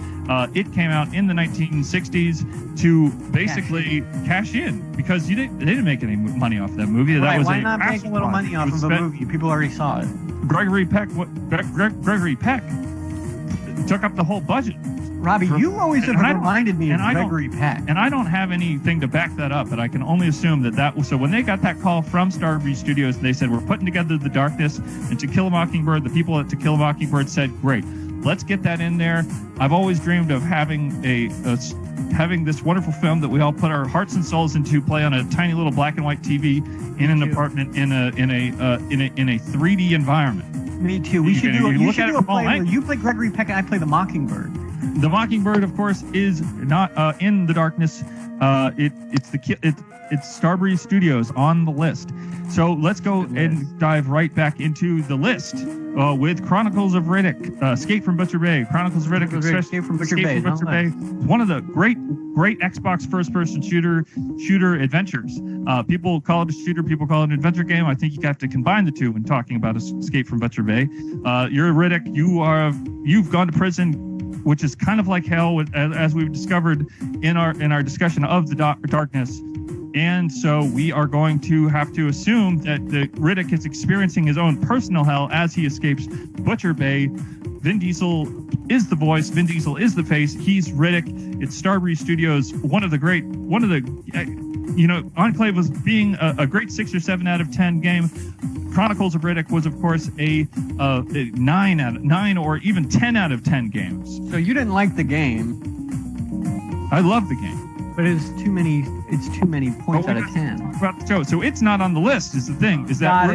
it came out in the 1960s to basically cash in, because they didn't make any money off that movie. Right, That was why not make a little money off of a movie? People already saw it. Gregory Peck took up the whole budget. Robby, you always have reminded me of Gregory Peck. And I don't have anything to back that up, but I can only assume that was... So when they got that call from Starbreeze Studios, they said, we're putting together The Darkness and To Kill a Mockingbird, the people at To Kill a Mockingbird said, great, let's get that in there. I've always dreamed of having having this wonderful film that we all put our hearts and souls into play on a tiny little black and white TV in an apartment in a 3D environment. Me too. We should do a play where you play Gregory Peck and I play the Mockingbird. The Mockingbird, of course, is not in The Darkness. It's Starbreeze Studios on the list. So let's go and dive right back into the list with Chronicles of Riddick, Escape from Butcher Bay, Chronicles of Riddick, Escape from Butcher Bay. One of the great Xbox first-person shooter adventures. People call it a shooter, people call it an adventure game. I think you have to combine the two when talking about Escape from Butcher Bay. You're Riddick. You've gone to prison, which is kind of like hell, as we've discovered in our discussion of The Darkness. And so we are going to have to assume that the Riddick is experiencing his own personal hell as he escapes Butcher Bay. Vin Diesel is the voice. Vin Diesel is the face. He's Riddick. It's Starbreeze Studios. Enclave was being a great 6 or 7 out of 10 game. Chronicles of Riddick was, of course, a 9 or even 10 out of 10 games. So you didn't like the game. I love the game. But it's too many points out of 10. About the show. So it's not on the list is the thing. Is that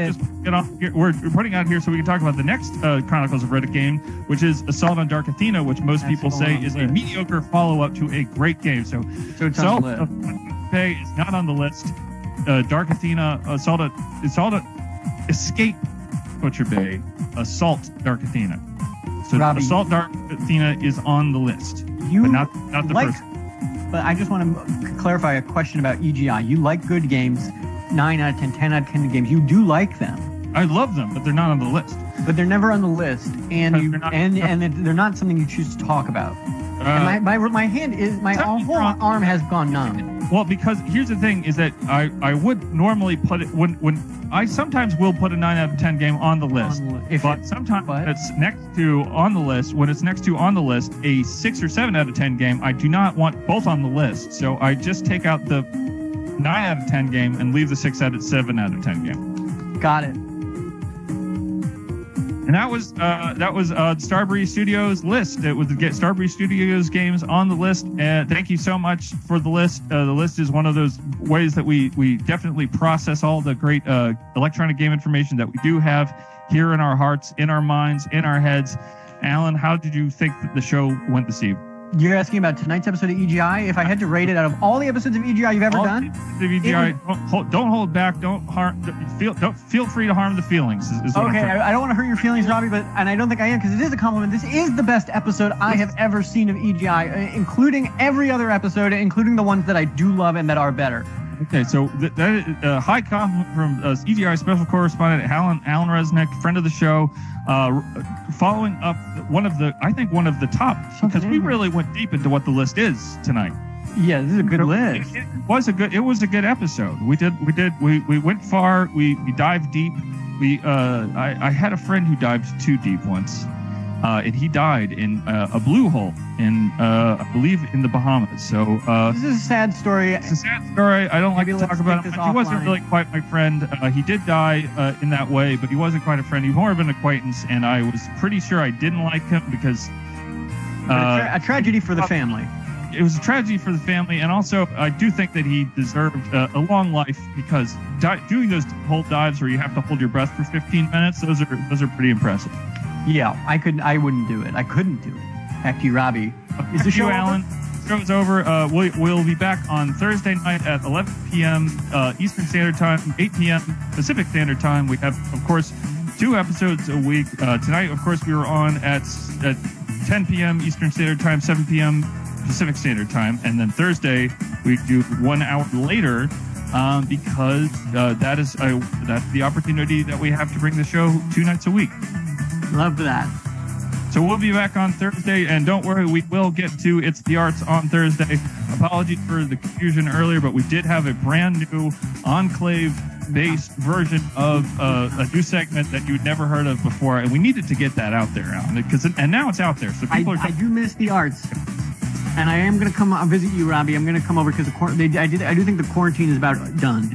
we're putting it out here so we can talk about the next Chronicles of Riddick game, which is Assault on Dark Athena, which most people say is a mediocre follow-up to a great game. So it's Assault on the list. Bay is not on the list. Dark Athena, Escape Butcher Bay, Assault Dark Athena. So Robby, Assault Dark Athena is on the list, but not the first. But I just want to clarify a question about EGI. You like good games, 9 out of 10, 10 out of 10 games. You do like them. I love them, but they're not on the list. But they're never on the list, and they're not something you choose to talk about. And my hand is whole arm has gone numb. Well, because here's the thing: is that I would normally put it when I sometimes will put a 9 out of 10 game on the list, but sometimes it's next to on the list. When it's next to on the list, a 6 or 7 out of 10 game, I do not want both on the list. So I just take out the 9 out of 10 game and leave the 6 out of 7 out of 10 game. Got it. And that was Starbreeze Studios list. It was the Starbreeze Studios games on the list. Thank you so much for the list. The list is one of those ways that we definitely process all the great electronic game information that we do have here in our hearts, in our minds, in our heads. Alan, how did you think that the show went this evening? You're asking about tonight's episode of EGI? If I had to rate it out of all the episodes of EGI you've ever done? Don't hold back. Don't harm. Don't feel free to harm the feelings. Is what Okay, I don't want to hurt your feelings, Robby, and I don't think I am, because it is a compliment. This is the best episode I have ever seen of EGI, including every other episode, including the ones that I do love and that are better. Okay, so that is a high compliment from EGI special correspondent Alan Resnick, friend of the show, following up one of the top, because we really went deep into what the list is tonight. Yeah, this is a good list. It was a good episode. We went far. We dived deep. I had a friend who dived too deep once. And he died in a blue hole in, I believe, in the Bahamas. So this is a sad story. It's a sad story. I don't like to talk about it. He wasn't really quite my friend. He did die in that way, but he wasn't quite a friend. He was more of an acquaintance, and I was pretty sure I didn't like him because a tragedy for the family. It was a tragedy for the family, and also I do think that he deserved a long life, because doing those whole dives where you have to hold your breath for 15 minutes, those are pretty impressive. Yeah, I wouldn't do it. I couldn't do it. Back to you, Robby. Is the show over? Alan? The show's over. We'll be back on Thursday night at 11 p.m. Eastern Standard Time, 8 p.m. Pacific Standard Time. We have, of course, 2 episodes a week. Tonight, of course, we were on at 10 p.m. Eastern Standard Time, 7 p.m. Pacific Standard Time, and then Thursday we do 1 hour later, because that's the opportunity that we have to bring the show 2 nights a week. Love that. So we'll be back on Thursday, and don't worry, we will get to It's the Arts on Thursday. Apologies for the confusion earlier, but we did have a brand new Enclave-based version of a new segment that you'd never heard of before, and we needed to get that out there, Alan, and now it's out there. So people I do miss the arts, and I am going to come visit you, Robby. I'm going to come over because I do think the quarantine is about done.